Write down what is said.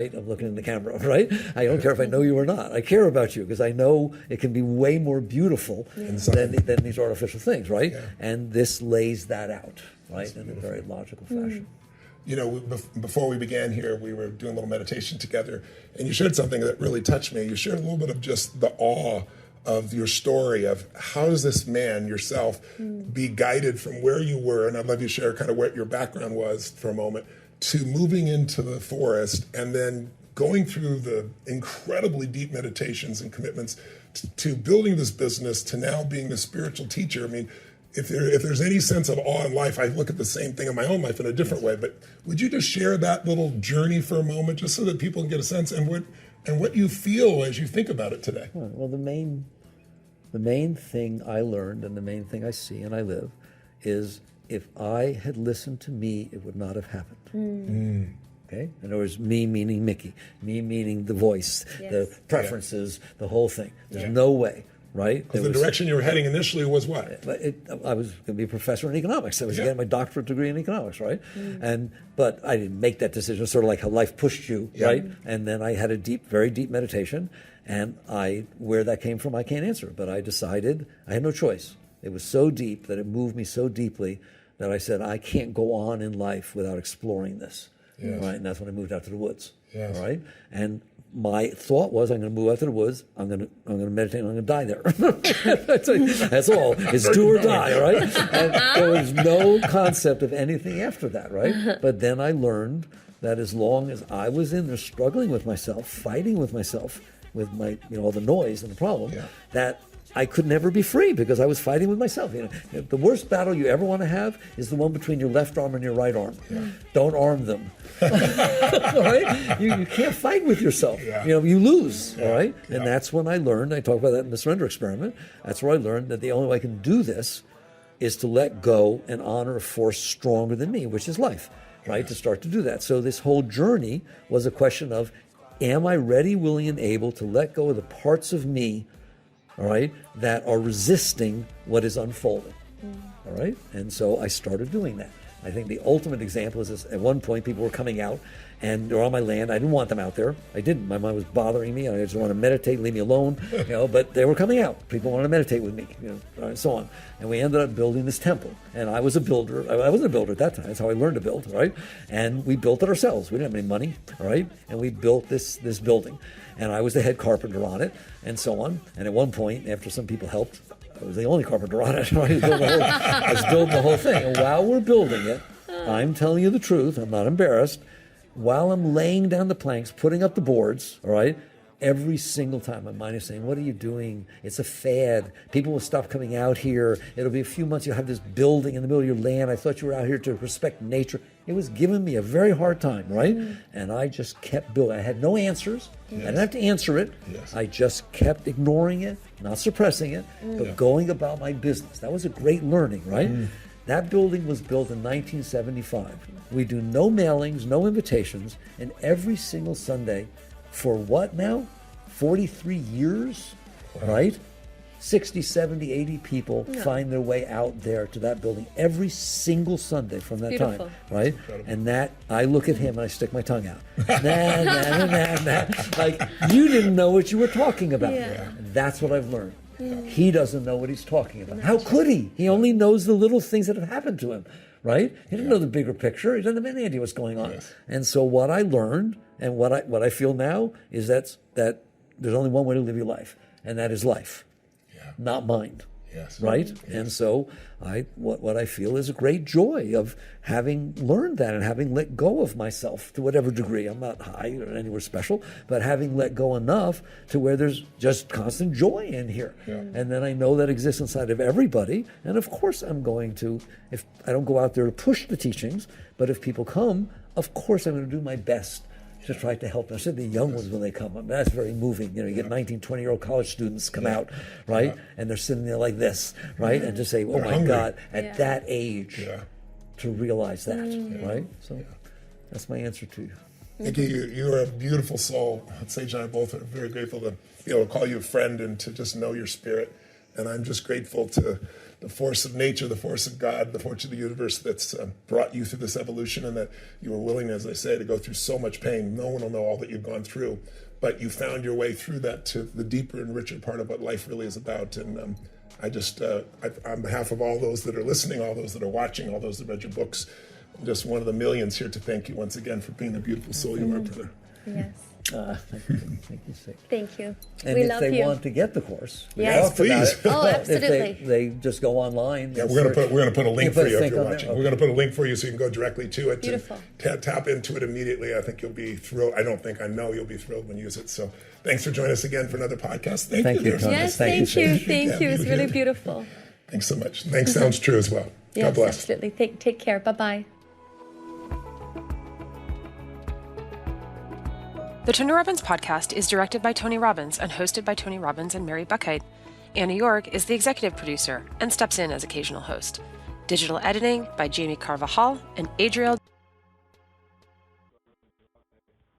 I'm looking in the camera, right? I don't care if I know you or not. I care about you because I know it can be way more beautiful than these artificial things, right? Yeah. And this lays that out, right, in a very logical fashion. You know, before we began here, we were doing a little meditation together, and you shared something that really touched me. You shared a little bit of just the awe of your story of how does this man, yourself, be guided from where you were, and I'd love you to share kind of what your background was for a moment, to moving into the forest and then going through the incredibly deep meditations and commitments to building this business to now being the spiritual teacher. I mean, if there's any sense of awe in life, I look at the same thing in my own life in a different way. But would you just share that little journey for a moment, just so that people can get a sense and what you feel as you think about it today? Well, the main thing I learned and the main thing I see and I live is if I had listened to me, it would not have happened. Okay? In other words, me meaning Mickey, me meaning the voice, the preferences, the whole thing. There's no way, right? Because the direction you were heading initially was what? I was going to be a professor in economics. I was getting my doctorate degree in economics, right? But I didn't make that decision. It's sort of like how life pushed you, right? And then I had a very deep meditation, and where that came from, I can't answer. But I decided I had no choice. It was so deep that it moved me so deeply that I said, I can't go on in life without exploring this, right? And that's when I moved out to the woods, all right? And my thought was, I'm going to move out to the woods, I'm going to meditate, and I'm going to die there. That's all. It's do or die, right? And there was no concept of anything after that, right? But then I learned that as long as I was in there struggling with myself, fighting with myself, with my, all the noise and the problem, that I could never be free because I was fighting with myself. The worst battle you ever want to have is the one between your left arm and your right arm. Don't arm them. All right? You can't fight with yourself. You lose. All right? And that's when I learned, I talk about that in the surrender experiment, that's where I learned that the only way I can do this is to let go and honor a force stronger than me, which is life, right? To start to do that. So this whole journey was a question of, am I ready, willing, and able to let go of the parts of me, all right, that are resisting what is unfolding, all right? And so I started doing that. I think the ultimate example is this. At one point, people were coming out, and they're on my land. I didn't want them out there. I didn't. My mind was bothering me. I just wanted to meditate, leave me alone, but they were coming out. People wanted to meditate with me, and so on. And we ended up building this temple. And I was a builder. I wasn't a builder at that time. That's how I learned to build, right? And we built it ourselves. We didn't have any money, all right? And we built this building. And I was the head carpenter on it, and so on. And at one point, after some people helped, I was the only carpenter on it. I was building the whole thing. And while we're building it, I'm telling you the truth. I'm not embarrassed. While I'm laying down the planks, putting up the boards, all right, every single time my mind is saying, what are you doing? It's a fad. People will stop coming out here. It'll be a few months. You'll have this building in the middle of your land. I thought you were out here to respect nature. It was giving me a very hard time, right? And I just kept building. I had no answers. I didn't have to answer it. I just kept ignoring it, not suppressing it, but going about my business. That was a great learning, right? That building was built in 1975. We do no mailings, no invitations, and every single Sunday, for what now? 43 years, right? 60, 70, 80 people find their way out there to that building every single Sunday from that time, right? And that, I look at him and I stick my tongue out. Like, you didn't know what you were talking about. That's what I've learned. He doesn't know what he's talking about. How could he? He only knows the little things that have happened to him, right? He didn't know the bigger picture. He doesn't have any idea what's going on. And so what I learned and what I feel now is that there's only one way to live your life, and that is life, not mind. Right? And so what I feel is a great joy of having learned that and having let go of myself to whatever degree. I'm not high or anywhere special, but having let go enough to where there's just constant joy in here. And then I know that exists inside of everybody. And of course I'm going to, if I don't go out there to push the teachings, but if people come, of course I'm going to do my best to try to help them. I said the young ones when they come. I mean, that's very moving. You get 19, 20-year-old college students come out, right? And they're sitting there like this, right? And just say, oh my God, at that age, to realize that, right? So that's my answer to you. Nikki, you're a beautiful soul. Sage and I both are very grateful to be able to call you a friend and to just know your spirit. And I'm just grateful to the force of nature, the force of God, the force of the universe that's brought you through this evolution, and that you were willing, as I say, to go through so much pain. No one will know all that you've gone through, but you found your way through that to the deeper and richer part of what life really is about. And I just, on behalf of all those that are listening, all those that are watching, all those that read your books, I'm just one of the millions here to thank you once again for being the beautiful soul you are, brother. Yes. Thank you. Thank you, Sig. Thank you. And We if love they you. want to get the course, we Yes. talked about Please. it. Oh, If absolutely. they just go online. Yeah, and we're search. gonna put a link You for put a you if link you're on there? watching. Okay. We're gonna put a link for you so you can go directly to it. Beautiful. And tap into it immediately. I think you'll be thrilled. I know you'll be thrilled when you use it. So thanks for joining us again for another podcast. Thank you, there. Thomas. Yes, Thank you, thank you. Sig. Thank you. It's you really here. beautiful. Thanks so much. Thanks sounds true as well. Yes, God bless. absolutely. Take care. Bye-bye. The Tony Robbins podcast is directed by Tony Robbins and hosted by Tony Robbins and Mary Buckheit. Anna York is the executive producer and steps in as occasional host. Digital editing by Jamie Carvajal and Adriel